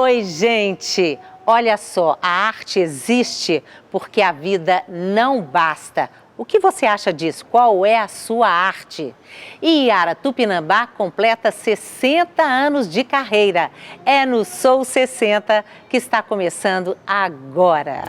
Oi, gente! Olha só, a arte existe porque a vida não basta. O que você acha disso? Qual é a sua arte? E Yara Tupinambá completa 60 anos de carreira. É no Sou 60 que está começando agora.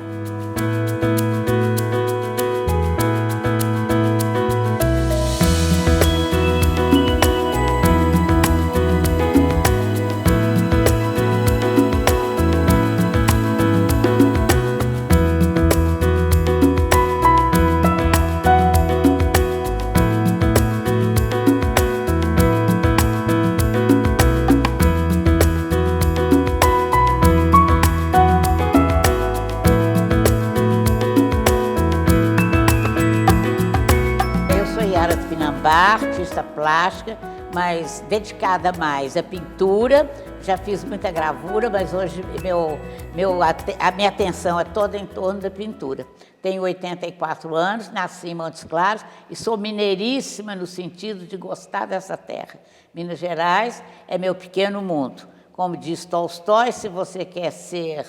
Artista plástica, mas dedicada mais à pintura. Já fiz muita gravura, mas hoje a minha atenção é toda em torno da pintura. Tenho 84 anos, nasci em Montes Claros e sou mineiríssima no sentido de gostar dessa terra. Minas Gerais é meu pequeno mundo. Como diz Tolstói, se você quer ser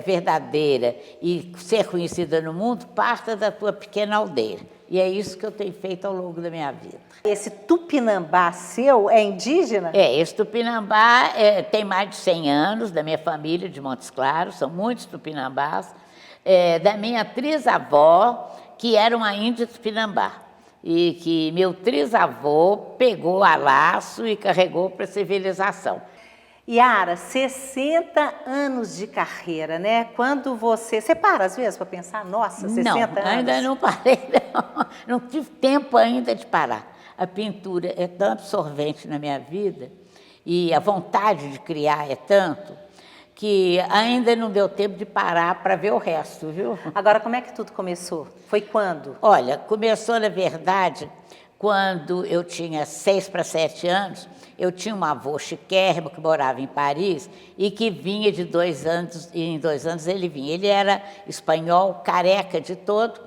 verdadeira e ser conhecida no mundo, parta da tua pequena aldeia. E é isso que eu tenho feito ao longo da minha vida. Esse Tupinambá seu é indígena? Esse Tupinambá tem mais de 100 anos, da minha família de Montes Claros, são muitos Tupinambás, da minha trisavó, que era uma índia Tupinambá, e que meu trisavô pegou a laço e carregou para a civilização. Yara, 60 anos de carreira, né? Quando você para às vezes para pensar, nossa, 60 anos? Não, ainda não parei, não. Não tive tempo ainda de parar. A pintura é tão absorvente na minha vida e a vontade de criar é tanto que ainda não deu tempo de parar para ver o resto, viu? Agora, como é que tudo começou? Foi quando? Olha, começou, na verdade, quando eu tinha 6 para 7 anos. Eu tinha um avô chiquérrimo que morava em Paris e que vinha de 2 anos, e em 2 anos ele vinha. Ele era espanhol, careca de todo,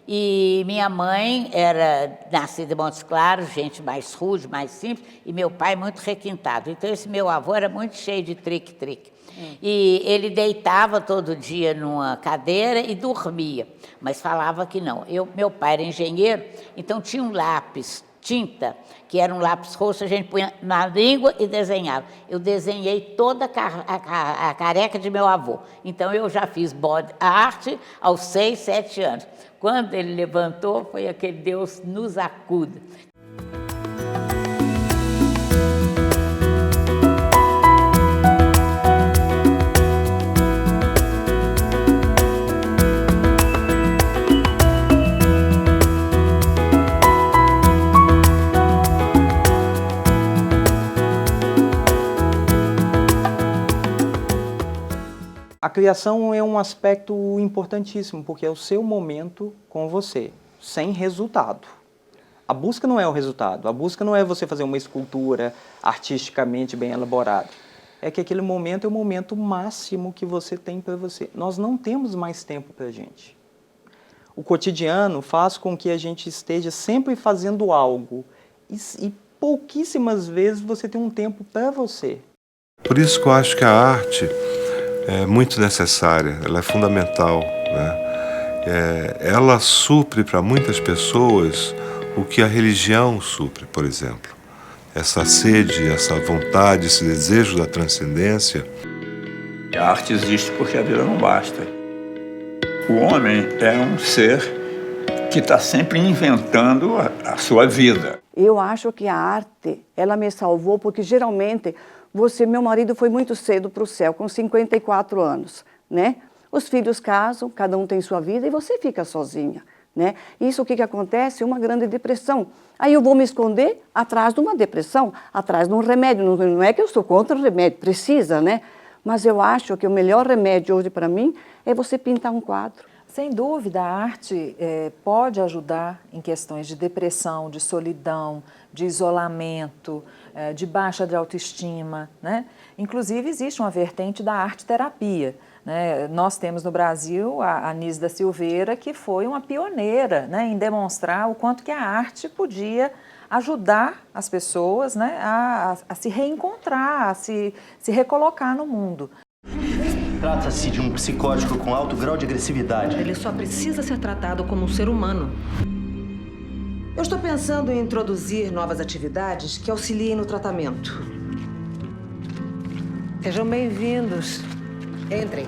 e minha mãe era nascida em Montes Claros, gente mais rude, mais simples, e meu pai muito requintado. Então esse meu avô era muito cheio de trique-trique. E ele deitava todo dia numa cadeira e dormia, mas falava que não. Meu pai era engenheiro, então tinha um lápis, tinta, que era um lápis roxo, a gente punha na língua e desenhava. Eu desenhei toda a careca de meu avô. Então eu já fiz body art aos 6, 7 anos. Quando ele levantou, foi aquele Deus nos acuda. A criação é um aspecto importantíssimo, porque é o seu momento com você, sem resultado. A busca não é o resultado, a busca não é você fazer uma escultura artisticamente bem elaborada. É que aquele momento é o momento máximo que você tem para você. Nós não temos mais tempo para a gente. O cotidiano faz com que a gente esteja sempre fazendo algo e pouquíssimas vezes você tem um tempo para você. Por isso que eu acho que a arte é muito necessária, ela é fundamental, né? Ela supre para muitas pessoas o que a religião supre, por exemplo. Essa sede, essa vontade, esse desejo da transcendência. A arte existe porque a vida não basta. O homem é um ser que está sempre inventando a sua vida. Eu acho que a arte, ela me salvou porque geralmente meu marido foi muito cedo para o céu, com 54 anos, né? Os filhos casam, cada um tem sua vida e você fica sozinha, né? Isso o que acontece? Uma grande depressão. Aí eu vou me esconder atrás de uma depressão, atrás de um remédio. Não é que eu sou contra o remédio, precisa, né? Mas eu acho que o melhor remédio hoje para mim é você pintar um quadro. Sem dúvida, a arte pode ajudar em questões de depressão, de solidão, de isolamento, de baixa de autoestima, né? Inclusive, existe uma vertente da arte-terapia, né? Nós temos no Brasil a Anísia da Silveira, que foi uma pioneira, né, em demonstrar o quanto que a arte podia ajudar as pessoas, né, a se reencontrar, a se recolocar no mundo. Trata-se de um psicótico com alto grau de agressividade. Ele só precisa ser tratado como um ser humano. Eu estou pensando em introduzir novas atividades que auxiliem no tratamento. Sejam bem-vindos. Entrem.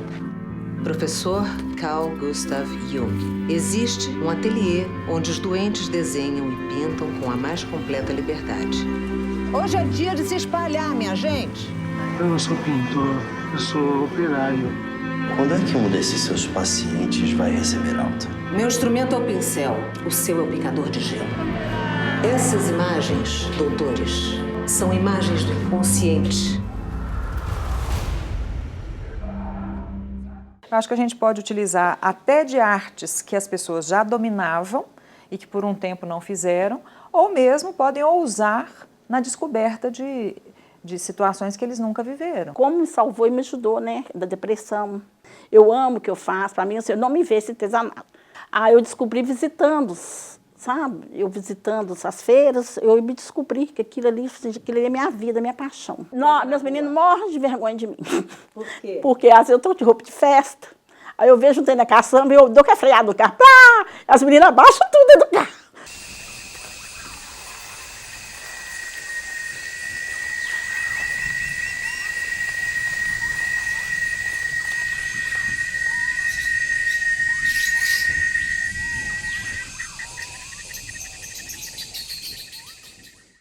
Professor Carl Gustav Jung. Existe um ateliê onde os doentes desenham e pintam com a mais completa liberdade. Hoje é dia de se espalhar, minha gente. Eu não sou pintor, eu sou operário. Quando é que um desses seus pacientes vai receber alta? Meu instrumento é o pincel, o seu é o picador de gelo. Essas imagens, doutores, são imagens do inconsciente. Eu acho que a gente pode utilizar até de artes que as pessoas já dominavam e que por um tempo não fizeram, ou mesmo podem ousar na descoberta de situações que eles nunca viveram. Como me salvou e me ajudou, né, da depressão. Eu amo o que eu faço, para mim, assim, eu não me vejo esse artesanato. Eu descobri visitando, sabe? Eu visitando as feiras, eu me descobri que aquilo ali é minha vida, minha paixão. Não, meus meninos morrem de vergonha de mim. Por quê? Porque às vezes eu estou de roupa de festa, aí eu vejo um trem na caçamba e eu dou que é freado do carro, pá! As meninas abaixam tudo dentro do carro.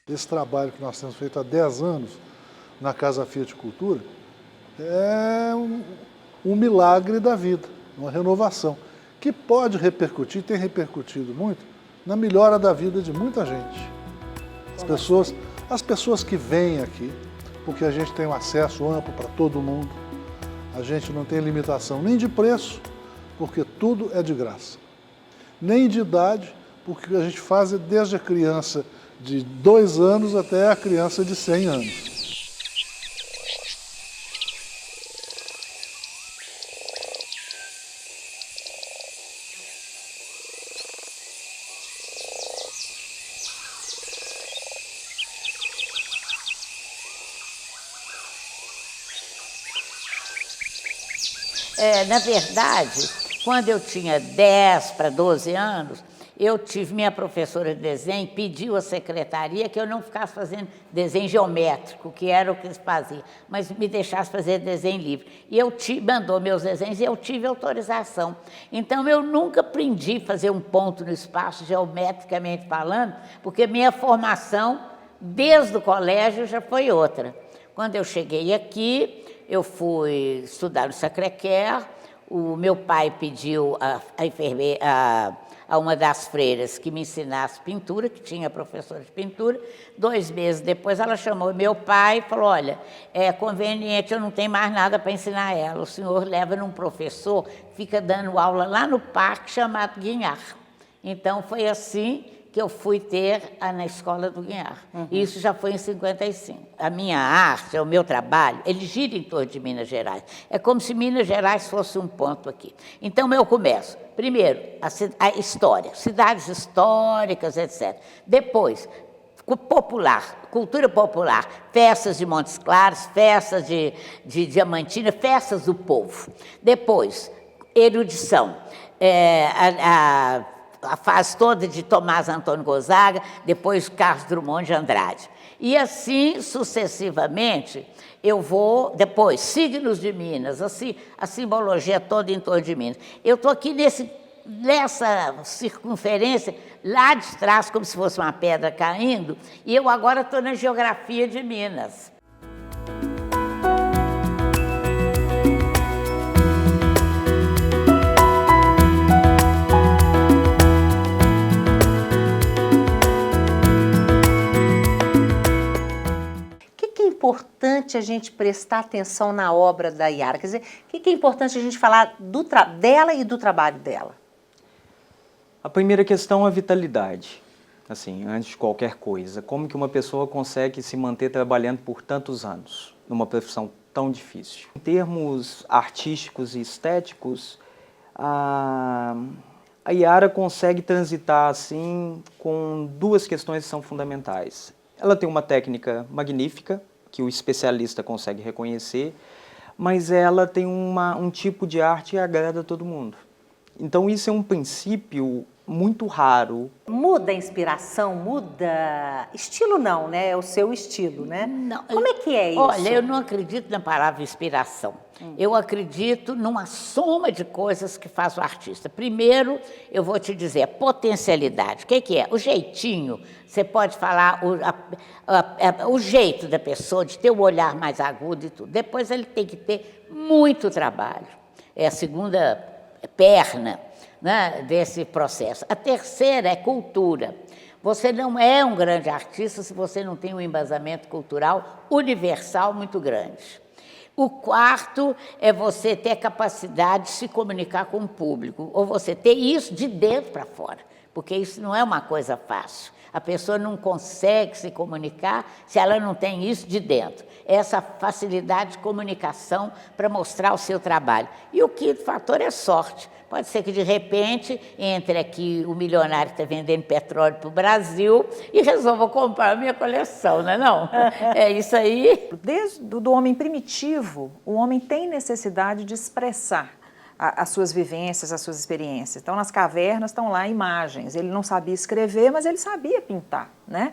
Esse trabalho que nós temos feito há 10 anos na Casa Fiat Cultura é um milagre da vida, uma renovação, que pode repercutir, tem repercutido muito, na melhora da vida de muita gente. As pessoas que vêm aqui, porque a gente tem um acesso amplo para todo mundo, a gente não tem limitação nem de preço, porque tudo é de graça, nem de idade, porque a gente faz desde a criança de 2 anos até a criança de 100 anos. Na verdade, quando eu tinha 10 para 12 anos, eu tive, minha professora de desenho pediu à secretaria que eu não ficasse fazendo desenho geométrico, que era o que eles faziam, mas me deixasse fazer desenho livre. E mandou meus desenhos e eu tive autorização. Então, eu nunca aprendi a fazer um ponto no espaço, geometricamente falando, porque minha formação, desde o colégio, já foi outra. Quando eu cheguei aqui, eu fui estudar no Sacré-Cœur, o meu pai pediu a uma das freiras que me ensinasse pintura, que tinha professora de pintura. 2 meses depois ela chamou meu pai e falou, olha, é conveniente, eu não tenho mais nada para ensinar ela, o senhor leva num professor, fica dando aula lá no parque chamado Guignard. Então foi assim que eu fui ter na escola do Guignard. Isso já foi em 55. A minha arte, o meu trabalho, ele gira em torno de Minas Gerais. É como se Minas Gerais fosse um ponto aqui. Então, eu começo, primeiro, a história, cidades históricas, etc. Depois, popular, cultura popular, festas de Montes Claros, festas de Diamantina, festas do povo. Depois, erudição, a fase toda de Tomás Antônio Gonzaga, depois Carlos Drummond de Andrade. E assim, sucessivamente, eu vou, depois, signos de Minas, assim, a simbologia toda em torno de Minas. Eu estou aqui nessa circunferência, lá de trás, como se fosse uma pedra caindo, e eu agora estou na geografia de Minas. Importante a gente prestar atenção na obra da Yara? Quer dizer, o que é importante a gente falar dela e do trabalho dela? A primeira questão é a vitalidade. Assim, antes de qualquer coisa, como que uma pessoa consegue se manter trabalhando por tantos anos numa profissão tão difícil? Em termos artísticos e estéticos, a Yara consegue transitar assim com 2 questões que são fundamentais. Ela tem uma técnica magnífica, que o especialista consegue reconhecer, mas ela tem um tipo de arte que agrada a todo mundo. Então isso é um princípio muito raro. Muda a inspiração, muda... Estilo não, né? É o seu estilo, né? Não. Como é que é isso? Olha, eu não acredito na palavra inspiração. Eu acredito numa soma de coisas que faz o artista. Primeiro, eu vou te dizer, a potencialidade. O que é? O jeitinho. Você pode falar o jeito da pessoa, de ter o olhar mais agudo e tudo. Depois ele tem que ter muito trabalho. É a segunda perna, né, desse processo. A terceira é cultura. Você não é um grande artista se você não tem um embasamento cultural universal muito grande. O quarto é você ter capacidade de se comunicar com o público, ou você ter isso de dentro para fora, porque isso não é uma coisa fácil. A pessoa não consegue se comunicar se ela não tem isso de dentro. Essa facilidade de comunicação para mostrar o seu trabalho. E o quinto fator é sorte. Pode ser que, de repente, entre aqui o milionário que está vendendo petróleo para o Brasil e resolva comprar a minha coleção, não é não? É isso aí. Desde o homem primitivo, o homem tem necessidade de expressar as suas vivências, as suas experiências. Então, nas cavernas estão lá imagens. Ele não sabia escrever, mas ele sabia pintar, né?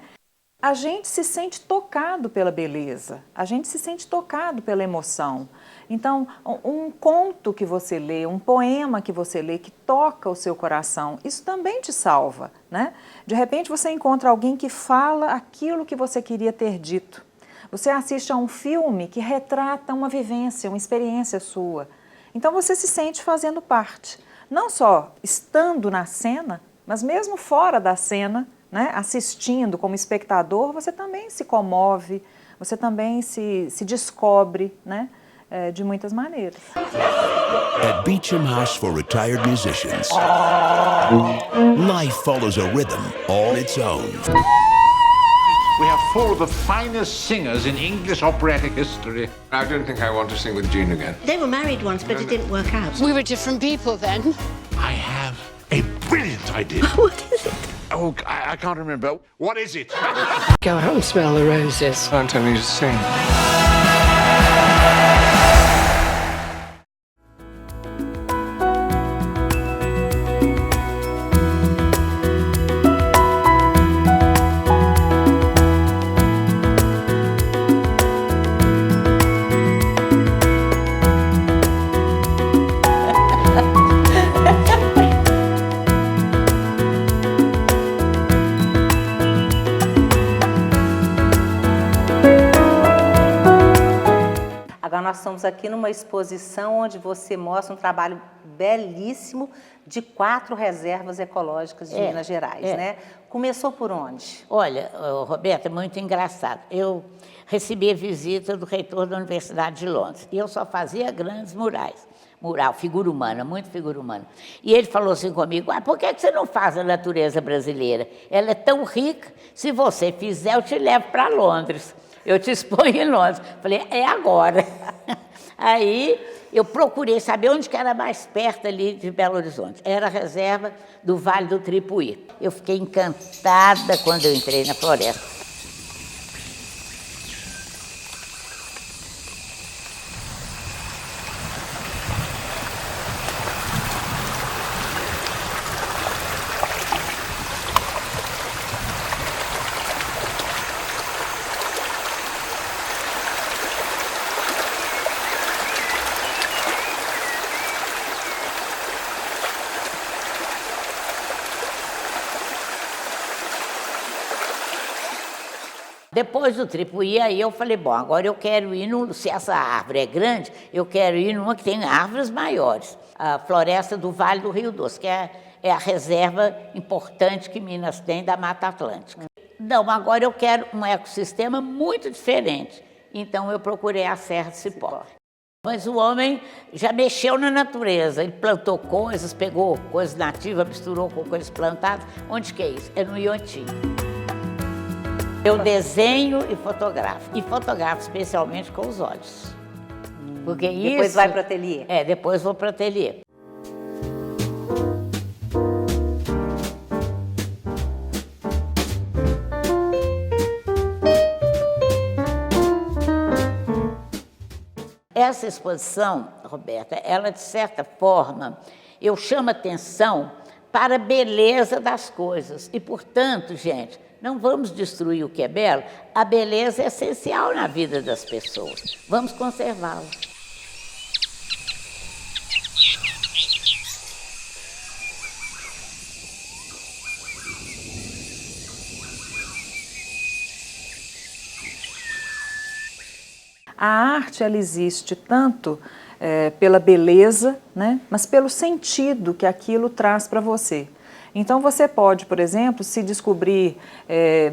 A gente se sente tocado pela beleza, a gente se sente tocado pela emoção. Então, um conto que você lê, um poema que você lê, que toca o seu coração, isso também te salva, né? De repente, você encontra alguém que fala aquilo que você queria ter dito. Você assiste a um filme que retrata uma vivência, uma experiência sua. Então, você se sente fazendo parte, não só estando na cena, mas mesmo fora da cena, né, assistindo como espectador, você também se comove, você também se descobre, né, de muitas maneiras. At Beecham House for Retired Musicians, life follows a rhythm all its own. We have 4 of the finest singers in English operatic history. I don't think I want to sing with Jean again. They were married once, but it didn't work out. We were different people then. I have a brilliant idea. What is it? Oh, I can't remember. What is it? Go out and smell the roses. Don't tell me to sing. Nós estamos aqui numa exposição onde você mostra um trabalho belíssimo de 4 reservas ecológicas de Minas Gerais, né? Começou por onde? Olha, Roberta, é muito engraçado. Eu recebi a visita do reitor da Universidade de Londres e eu só fazia grandes murais. Mural, figura humana, muito figura humana. E ele falou assim comigo, por que você não faz a natureza brasileira? Ela é tão rica, se você fizer, eu te levo para Londres. Eu te exponho em Londres. Falei, é agora. Aí eu procurei saber onde que era mais perto ali de Belo Horizonte. Era a reserva do Vale do Tripuí. Eu fiquei encantada quando eu entrei na floresta. Depois do Tripuí, aí eu falei, bom, agora eu quero ir, se essa árvore é grande, eu quero ir numa que tem árvores maiores. A floresta do Vale do Rio Doce, que é a reserva importante que Minas tem da Mata Atlântica. Não, agora eu quero um ecossistema muito diferente. Então eu procurei a Serra do Cipó. Mas o homem já mexeu na natureza, ele plantou coisas, pegou coisas nativas, misturou com coisas plantadas. Onde que é isso? É no Iontim. Eu desenho e fotografo especialmente com os olhos. Porque depois vai para o ateliê? Depois vou para o ateliê. essa exposição, Roberta, ela de certa forma, eu chamo atenção para a beleza das coisas. E, portanto, gente, não vamos destruir o que é belo. A beleza é essencial na vida das pessoas. Vamos conservá-la. A arte, ela existe tanto pela beleza, né, mas pelo sentido que aquilo traz para você. Então você pode, por exemplo, se descobrir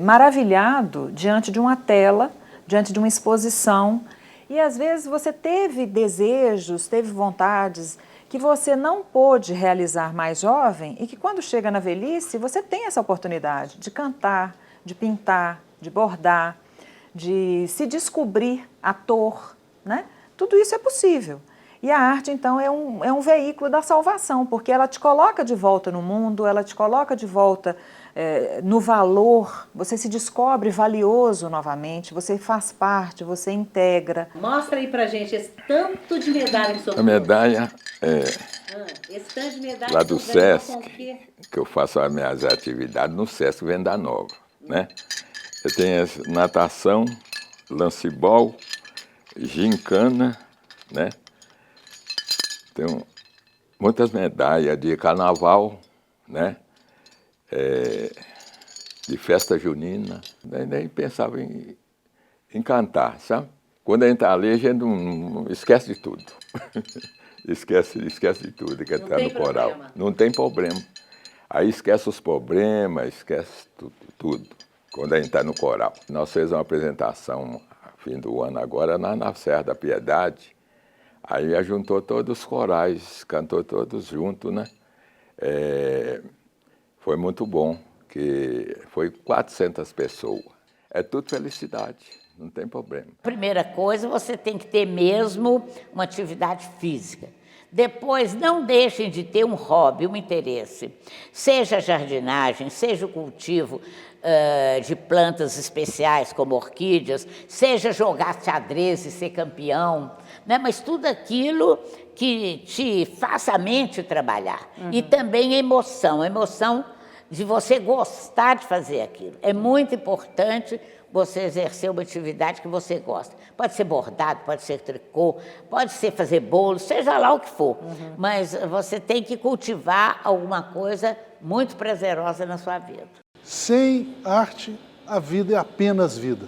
maravilhado diante de uma tela, diante de uma exposição, e às vezes você teve desejos, teve vontades que você não pôde realizar mais jovem e que quando chega na velhice você tem essa oportunidade de cantar, de pintar, de bordar, de se descobrir ator, né? Tudo isso é possível. E a arte, então, é um veículo da salvação, porque ela te coloca de volta no mundo, ela te coloca de volta no valor, você se descobre valioso novamente, você faz parte, você integra. Mostra aí pra gente esse tanto de medalha que o senhor A medalha esse tanto de medalha lá do SESC, que eu faço as minhas atividades no SESC Venda Nova, né? Eu tenho natação, lancebol, gincana, né? Tenho muitas medalhas de carnaval, né? De festa junina. Nem pensava em cantar, sabe? Quando a gente está ali, a gente não esquece de tudo. esquece de tudo que está no coral. Não tem problema. Aí esquece os problemas, esquece tudo. Quando a gente está no coral. Nós fizemos uma apresentação, fim do ano agora, na Serra da Piedade. Aí ajuntou todos os corais, cantou todos juntos, né? Foi muito bom, que foi 400 pessoas. É tudo felicidade, não tem problema. Primeira coisa, você tem que ter mesmo uma atividade física. Depois, não deixem de ter um hobby, um interesse. Seja a jardinagem, seja o cultivo de plantas especiais, como orquídeas, seja jogar xadrez e ser campeão, né? Mas tudo aquilo que te faça a mente trabalhar. E também a emoção de você gostar de fazer aquilo. É muito importante você exercer uma atividade que você gosta. Pode ser bordado, pode ser tricô, pode ser fazer bolo, seja lá o que for. Mas você tem que cultivar alguma coisa muito prazerosa na sua vida. Sem arte, a vida é apenas vida.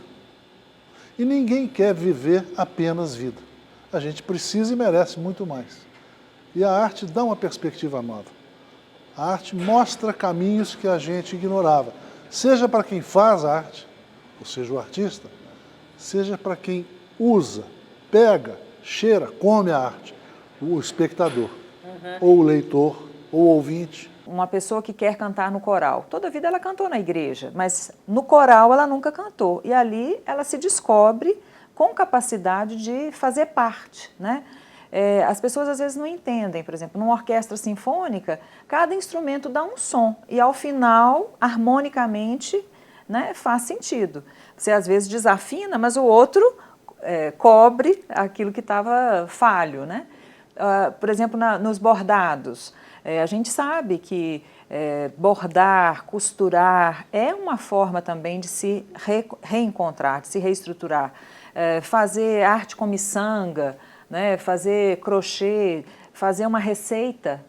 E ninguém quer viver apenas vida. A gente precisa e merece muito mais. E a arte dá uma perspectiva nova. A arte mostra caminhos que a gente ignorava. Seja para quem faz a arte, ou seja, o artista, seja para quem usa, pega, cheira, come a arte, o espectador, ou o leitor, ou o ouvinte. Uma pessoa que quer cantar no coral, toda a vida ela cantou na igreja, mas no coral ela nunca cantou. E ali ela se descobre com capacidade de fazer parte, né? As pessoas às vezes não entendem, por exemplo, numa orquestra sinfônica, cada instrumento dá um som e ao final, harmonicamente, né, faz sentido. Você às vezes desafina, mas o outro cobre aquilo que estava falho, né? Por exemplo, nos bordados, a gente sabe que bordar, costurar é uma forma também de se reencontrar, de se reestruturar. Fazer arte com miçanga, né? Fazer crochê, fazer uma receita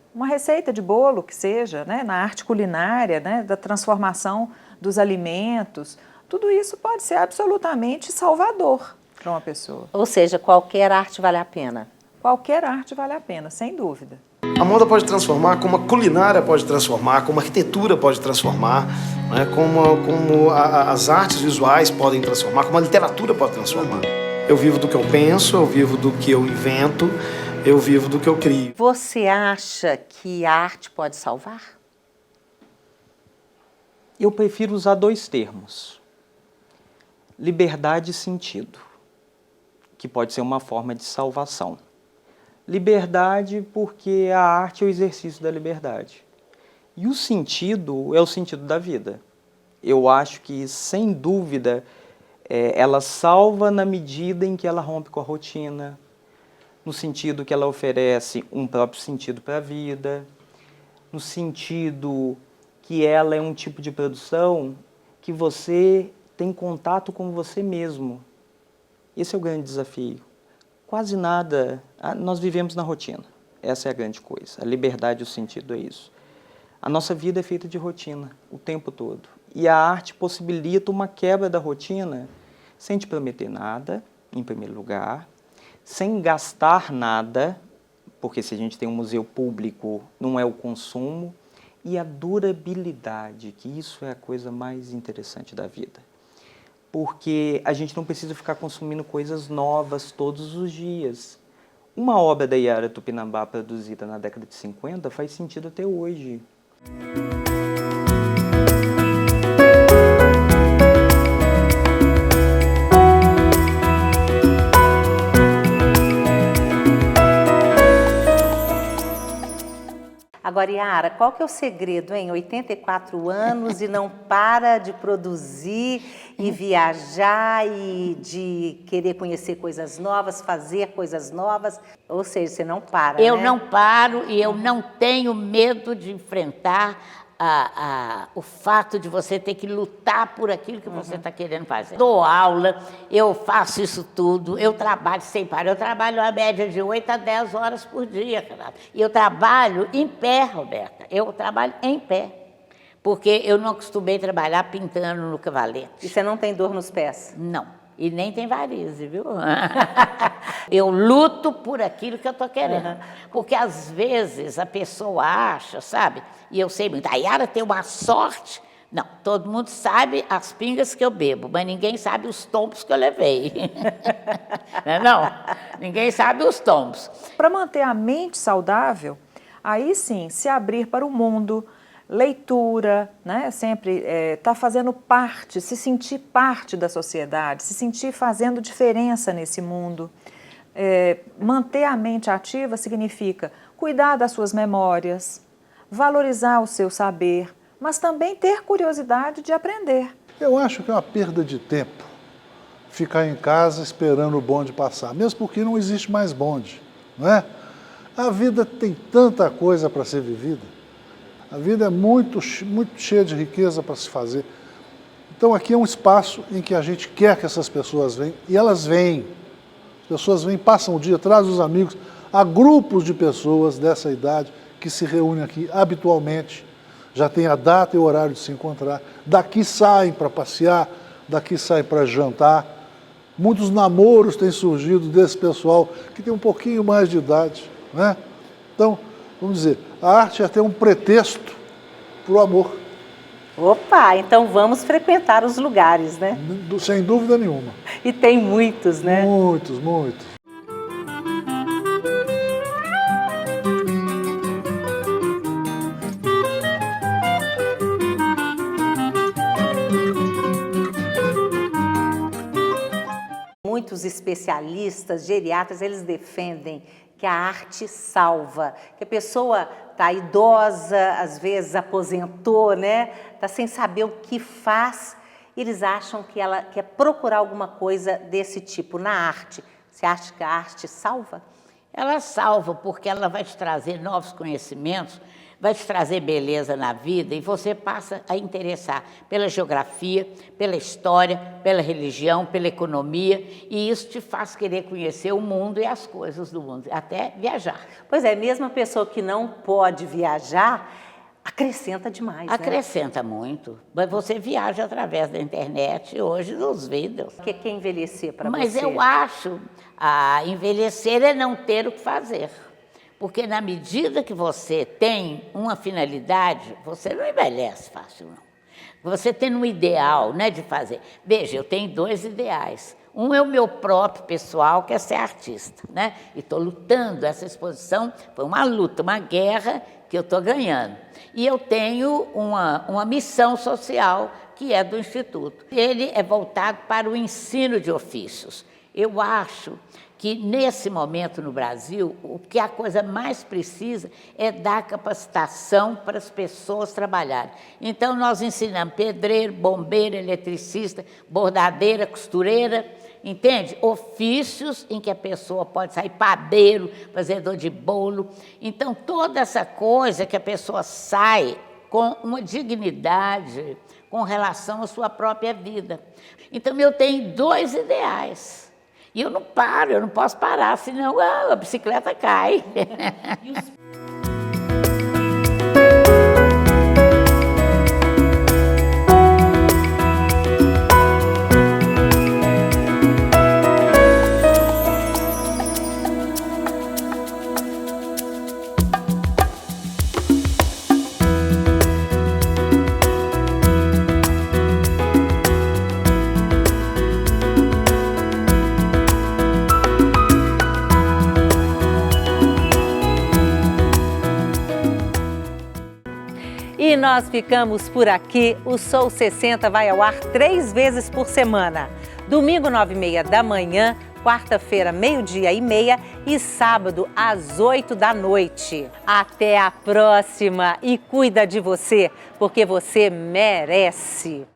de bolo que seja, né? Na arte culinária, né? Da transformação dos alimentos, tudo isso pode ser absolutamente salvador para uma pessoa. Ou seja, qualquer arte vale a pena? Qualquer arte vale a pena, sem dúvida. A moda pode transformar, como a culinária pode transformar, como a arquitetura pode transformar, né? como as artes visuais podem transformar, como a literatura pode transformar. Eu vivo do que eu penso, eu vivo do que eu invento, eu vivo do que eu crio. Você acha que a arte pode salvar? Eu prefiro usar dois termos. Liberdade e sentido, que pode ser uma forma de salvação. Liberdade porque a arte é o exercício da liberdade. E o sentido é o sentido da vida. Eu acho que, sem dúvida, ela salva na medida em que ela rompe com a rotina, no sentido que ela oferece um próprio sentido para a vida, no sentido que ela é um tipo de produção que você tem contato com você mesmo. Esse é o grande desafio. Quase nada, nós vivemos na rotina. Essa é a grande coisa. A liberdade e o sentido é isso. A nossa vida é feita de rotina, o tempo todo. E a arte possibilita uma quebra da rotina sem te prometer nada, em primeiro lugar, sem gastar nada, porque se a gente tem um museu público, não é o consumo, e a durabilidade, que isso é a coisa mais interessante da vida. Porque a gente não precisa ficar consumindo coisas novas todos os dias. Uma obra da Yara Tupinambá produzida na década de 50 faz sentido até hoje. Agora, Yara, qual que é o segredo, hein? 84 anos e não para de produzir e viajar e de querer conhecer coisas novas, fazer coisas novas. Ou seja, você não para, Eu né? não paro e eu não tenho medo de enfrentar o fato de você ter que lutar por aquilo que você está querendo fazer. Dou aula, eu faço isso tudo, eu trabalho sem parar. Eu trabalho a média de 8 a 10 horas por dia, Renato. E eu trabalho em pé, Roberta. Eu trabalho em pé. Porque eu não acostumei a trabalhar pintando no cavalete. E você não tem dor nos pés? Não. E nem tem varize, viu? Eu luto por aquilo que eu estou querendo. Porque, às vezes, a pessoa acha, sabe? E eu sei muito, a Yara tem uma sorte. Não, todo mundo sabe as pingas que eu bebo, mas ninguém sabe os tombos que eu levei. Não, ninguém sabe os tombos. Para manter a mente saudável, aí sim, se abrir para o mundo, leitura, né? Sempre tá fazendo parte, se sentir parte da sociedade, se sentir fazendo diferença nesse mundo. Manter a mente ativa significa cuidar das suas memórias, valorizar o seu saber, mas também ter curiosidade de aprender. Eu acho que é uma perda de tempo ficar em casa esperando o bonde passar, mesmo porque não existe mais bonde, não é? A vida tem tanta coisa para ser vivida. A vida é muito cheia de riqueza para se fazer. Então aqui é um espaço em que a gente quer que essas pessoas venham, e elas vêm. As pessoas vêm, passam o dia, trazem os amigos. Há grupos de pessoas dessa idade que se reúnem aqui habitualmente, já tem a data e o horário de se encontrar. Daqui saem para passear, daqui saem para jantar. Muitos namoros têm surgido desse pessoal que tem um pouquinho mais de idade, né? Então, vamos dizer, a arte é até um pretexto para o amor. Opa, então vamos frequentar os lugares, né? Sem dúvida nenhuma. E tem muitos, né? Muitos, muitos. Muitos especialistas, geriatras, eles defendem que a arte salva, que a pessoa está idosa, às vezes aposentou, né? Está sem saber o que faz. Eles acham que ela quer procurar alguma coisa desse tipo na arte. Você acha que a arte salva? Ela salva porque ela vai te trazer novos conhecimentos, vai te trazer beleza na vida e você passa a interessar pela geografia, pela história, pela religião, pela economia e isso te faz querer conhecer o mundo e as coisas do mundo, até viajar. Pois é, mesmo a pessoa que não pode viajar, acrescenta demais, acrescenta muito. Mas você viaja através da internet hoje nos vídeos. O que é envelhecer para você? Mas eu acho, envelhecer é não ter o que fazer. Porque na medida que você tem uma finalidade, você não envelhece fácil, não. Você tem um ideal, né, de fazer. Veja, eu tenho 2 ideais. Um é o meu próprio pessoal, que é ser artista, né? E estou lutando. Essa exposição foi uma luta, uma guerra que eu estou ganhando. E eu tenho uma missão social, que é do Instituto. Ele é voltado para o ensino de ofícios. Eu acho que, nesse momento no Brasil, o que a coisa mais precisa é dar capacitação para as pessoas trabalharem. Então, nós ensinamos pedreiro, bombeiro, eletricista, bordadeira, costureira, entende? Ofícios em que a pessoa pode sair padeiro, fazedor de bolo. Então, toda essa coisa que a pessoa sai com uma dignidade com relação à sua própria vida. Então, eu tenho 2 ideais. E eu não paro, eu não posso parar, senão a bicicleta cai. E nós ficamos por aqui. O Sou 60 vai ao ar 3 vezes por semana. Domingo, 9h30 da manhã, quarta-feira, 12h30 e sábado, às 8 da noite. Até a próxima e cuida de você, porque você merece.